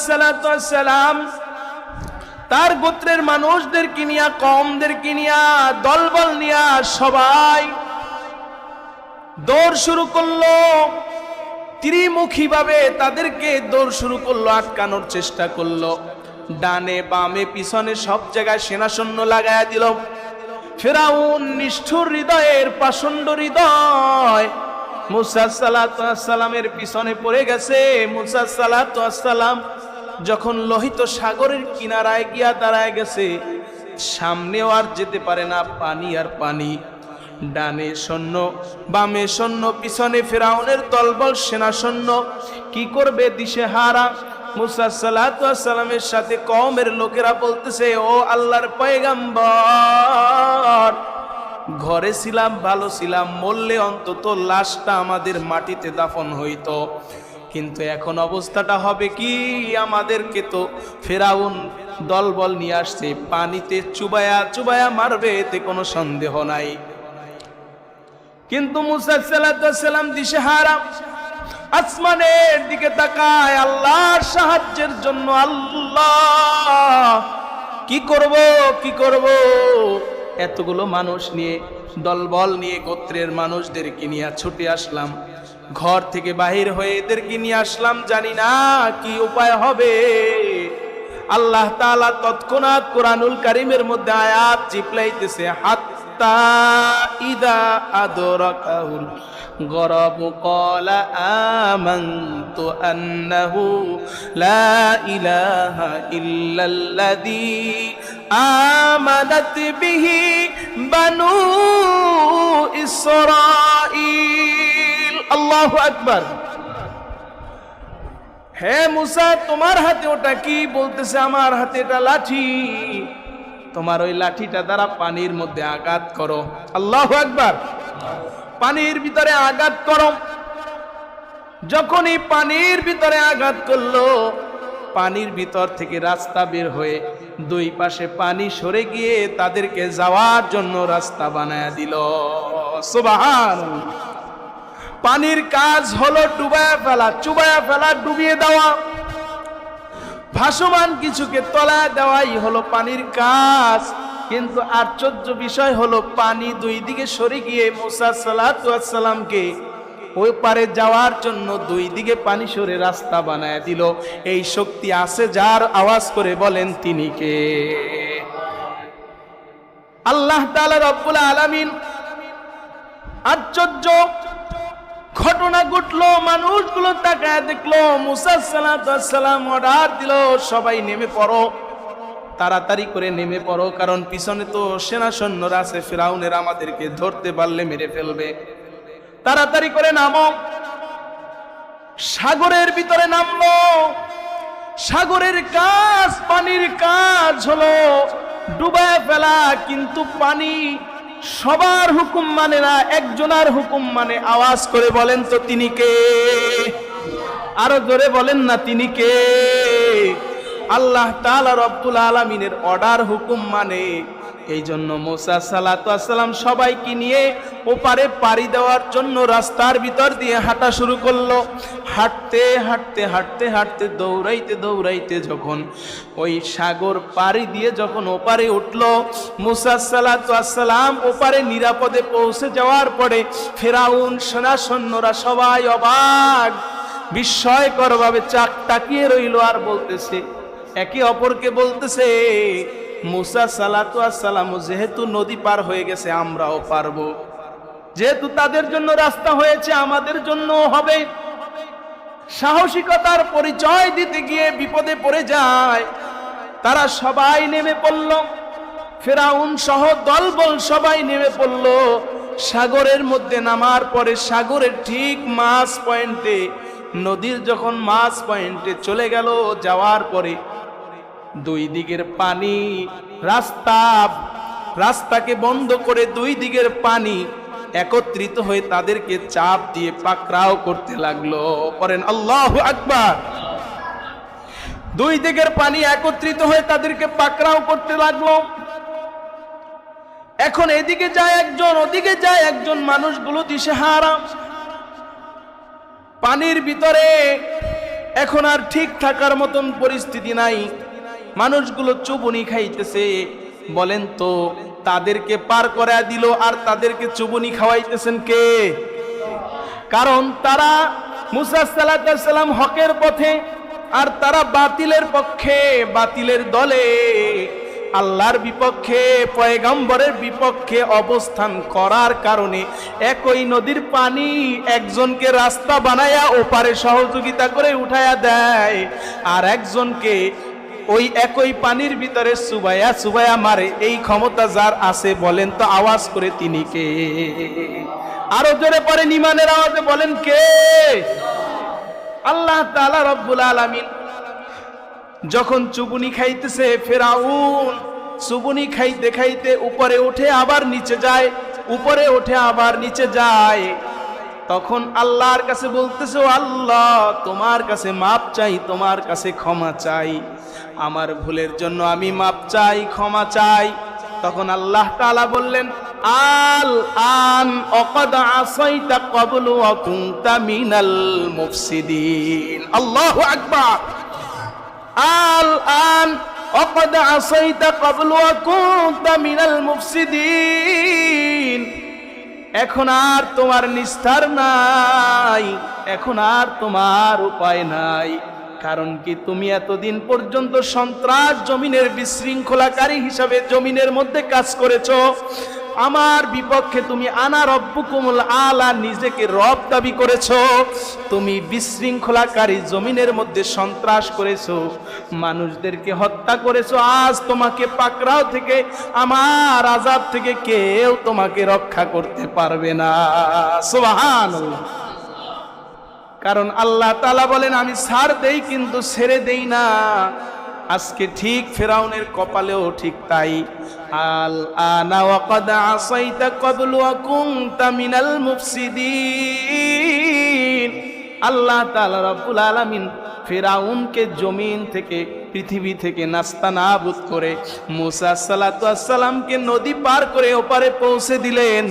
সাল্লাল্লাহু আলাইহি ওয়াসাল্লাম তার গোত্রের মানুষদেরকে নিয়ে, কওমদেরকে নিয়ে, দলবল নিয়ে সবাই দৌড় শুরু করলো। ত্রিমুখী ভাবে তাদেরকে দৌড় শুরু করলো, আটকানোর চেষ্টা করলো। ডানে বামে পিছনে সব জায়গায় সেনা সৈন্য লাগায়া দিল। ফিরআউন নিষ্ঠুর হৃদয়ের, পাষণ্ড হৃদয়, মুসা সাল্লাল্লাহু আলাইহি সাল্লামের পিছনে পড়ে গেছে। মুসা সাল্লাল্লাহু আলাইহি সাল্লাম যখন লোহিত সাগরের কিনারায় গিয়া দাঁড়ায় গেছে, সামনেও আর যেতে পারে না, পানি আর পানি। ডানে সৈন্য, বামে সৈন্য, পিছনে ফিরআউনের দলবল সেনা সৈন্য। কি করবে দিশেহারা। মুসা সাল্লাল্লাহু আলাইহি সাল্লামের সাথে কওমের লোকেরা বলতেছে, ও আল্লাহর পয়গম্বর, ঘরে ছিলাম, ভালো ছিলাম, মরলে অন্তত লাশটা আমাদের মাটিতে দাফন হইতো, কিন্তু এখন অবস্থাটা হবে কি? আমাদেরকে তো ফিরআউন দলবল নিয়ে আসছে, পানিতে চুবায়া চুবায়া মারবে, এতে কোনো সন্দেহ নাই। কিন্তু মুসা সাল্লাল্লাহু আলাইহি সাল্লাম দিশেহারা, আসমানের দিকে তাকায় আল্লাহর সাহায্যের জন্য। আল্লাহ, কি করব কি করব? এতগুলো মানুষ নিয়ে, দলবল নিয়ে, গোত্রের মানুষদেরকে নিয়ে ছুটে আসলাম, ঘর থেকে বাহির হয়ে এদেরকে নিয়ে আসলাম, জানি না কি উপায় হবে। আল্লাহ তাআলা তৎক্ষণাৎ কোরআনুল কারীমের মধ্যে আয়াত চিপলাইতেছে, হাত্তা ইদা আদরাকাহুল গরব ক্বালা আমানতু আন্নাহু লা ইলাহা ইল্লাল্লাযী আমানাত বিহি বানু ইসরাঈল। আল্লাহু আকবার। হে মুসা, তোমার হাতে ওটা কি? বলতেছে, আমার হাতে এটা লাঠি। তোমার ওই লাঠিটা দ্বারা পানির মধ্যে আঘাত করো। আল্লাহু আকবার। পানির ভিতরে আঘাত করো। যখনই পানির ভিতরে আঘাত করলো, পানির ভিতর থেকে রাস্তা বের হয়ে দুই পাশে পানি সরে গিয়ে তাদেরকে যাওয়ার জন্য রাস্তা বানায়া দিল। সুবহানাল্লাহ। পানির কাজ হলো ডুবায়া ফেলা, চুবায়া ফেলা, ডুবিয়ে দেওয়া, ভাসমান কিছুকে তলায় দেওয়াই হলো পানির কাজ। কিন্তু আশ্চর্য বিষয় হলো, পানি দুই দিকে সরে গিয়ে মুসা সাল্লাল্লাহু আলাইহি সাল্লামকে ওই পারে যাওয়ার জন্য দুই দিকে পানি সরে রাস্তা বানায় দিল। এই শক্তি আছে যার, আওয়াজ করে বলেন তিনি কে? আল্লাহ তাআলা রব্বুল আলামিন। আশ্চর্য ঘটনা ঘটলো, মানুষগুলো তাকায় দেখলো, মুসা সাল্লাল্লাহু আলাইহি সাল্লাম অর্ডার দিল, সবাই নেমে পড়ো, তাড়াতাড়ি করে নেমে পড়ো, কারণ পিছনে তো সেনা সৈন্যরা আছে, ফিরআউনের আমাদেরকে ধরতে পারলে মেরে ফেলবে। তাড়াতাড়ি করে নামো। সাগরের ভিতরে নামলো। সাগরের কাজ, পানির কাজ হলো ডুবায় ফেলা, কিন্তু পানি সবার হুকুম মানে না, একজনের হুকুম মানে। আওয়াজ করে বলেন তো তিনি কে? আরো জোরে বলেন না, তিনি কে? আল্লাহ তাআলা রব্বুল আলামিনের অর্ডার, হুকুম মানে। এই জন্য মুসা সাল্লাল্লাহু আলাইহি সাল্লাম সবাইকে নিয়ে ওপারে পাড়ি দেওয়ার জন্য রাস্তার ভিতর দিয়ে হাঁটা শুরু করলো। হাঁটতে হাঁটতে হাঁটতে হাঁটতে, দৌড়াইতে দৌড়াইতে যখন ওই সাগর পাড়ি দিয়ে যখন ওপারে উঠলো, মুসা সাল্লাল্লাহু আলাইহি সাল্লাম ওপারে নিরাপদে পৌঁছে যাওয়ার পরে ফিরআউন সেনা সৈন্যরা সবাই অবাক, বিস্ময়কর ভাবে তাকিয়ে রইল, আর বলতেছে, একে অপরকে বলতেছে, মুসা সাল্লাল্লাহু আলাইহি সাল্লাম যেহেতু নদী পার হয়ে গেছে, আমরাও পারবো। যেহেতু তাদের জন্য রাস্তা হয়েছে, আমাদের জন্য হবে। সাহসিকতার পরিচয় দিতে গিয়ে বিপদে পড়ে যায়। তারা সবাই নেমে পড়ল, ফিরআউন সহ দলবল সবাই নেমে পড়ল। সাগরের মধ্যে নামার পরে সাগরের ঠিক মাঝ পয়েন্টে, নদীর যখন মাঝ পয়েন্টে চলে গেল, যাওয়ার পরে দুই দিকের পানি, রাস্তাকে বন্ধ করে দুই দিকের পানি একত্রিত হয়ে তাদেরকে চাপ দিয়ে পাকড়াও করতে লাগলো। পড়েন আল্লাহু আকবার। দুই দিকের পানি একত্রিত হয়ে তাদেরকে পাকড়াও করতে লাগলো। এখন এদিকে যায় একজন, ওদিকে যায় একজন, মানুষগুলো দিশেহারা। পানির ভিতরে এখন আর ঠিক থাকার মতন পরিস্থিতি নাই, মানুষগুলো চুবুনি খাইতেছে। বলেন তো তাদেরকে পার করে দিল আর তাদেরকে চুবুনি খাওয়াইতেছেন কে? কারণ তারা মুসা সাল্লাল্লাহু আলাইহি সাল্লাম হকের পথে আর তারা বাতিলের পক্ষে, বাতিলের দলে, আল্লাহর বিপক্ষে, পয়গম্বরের বিপক্ষে অবস্থান করার কারণে একই নদীর পানি একজনকে রাস্তা বানায়া ওপারে সহযোগিতা করে উঠায়া দেয়, আর একজনকে ওই একই পানির ভিতরে চুবায়া চুবায়া মারে। এই ক্ষমতা যার আছে বলেন তো আওয়াজ করে তিনি কে? আরো জোরে পড়েন ঈমানের আওয়াজে বলেন কে? আল্লাহ তাআলা রব্বুল আলামিন যখন চুবুনি খাইতেছে, ফেরাউন চুবুনি খাইতে খাইতে উপরে ওঠে আবার নিচে যায়, উপরে ওঠে আবার নিচে যায়, তখন আল্লাহর কাছে বলতেছে, ও আল্লাহ তোমার কাছে মাপ চাই, তোমার কাছে ক্ষমা চাই, আমার ভুলের জন্য আমি মাপ চাই, ক্ষমা চাই। তখন আল্লাহ তাআলা বললেন, আল আন ওয়াকাদ আসাইতা ক্বাবলু ওয়া কুনতা মিনাল মুফসিদিন। আল্লাহু আকবার। আল আন ওয়াকাদ আসাইতা ক্বাবলু ওয়া কুনতা মিনাল মুফসিদিন। এখন আর তোমার নিস্তার নাই, এখন আর তোমার উপায় নাই। কারণ কি, তুমি এতদিন পর্যন্ত সন্ত্রাস, জমিনের বিশৃঙ্খলাকারী হিসাবে জমিনের মধ্যে কাজ করেছো। আমার বিপক্ষে তুমি আনা রব্বুকুমুল আলা, নিজেকে রব দাবি করেছো। তুমি বিশৃঙ্খলাকারী জমিনের মধ্যে সন্ত্রাস করেছো, মানুষদেরকে হত্যা করেছো। আজ তোমাকে পাকড়াও থেকে, আমার আযাব থেকে কেউ তোমাকে রক্ষা করতে পারবে না। সুবহানাল্লাহ। কারণ আল্লাহ তাআলা বলেন, আমি ছাড় দেই কিন্তু ছেড়ে দেই না। আজকে ঠিক ফেরাউনের কপালেও ঠিক তাই। আল আনা ওয়াকাদ আসাইতা ক্বাবলু ওয়া কুনতা মিনাল মুফসিদিন। আল্লাহ তাআলা রব্বুল আলামিন ফেরাউনকে জমিন থেকে, পৃথিবী থেকে নাস্তানাবুদ করে মুসা সাল্লাল্লাহু আলাইহি ওয়াসাল্লামকে নদী পার করে ওপারে পৌঁছে দিলেন।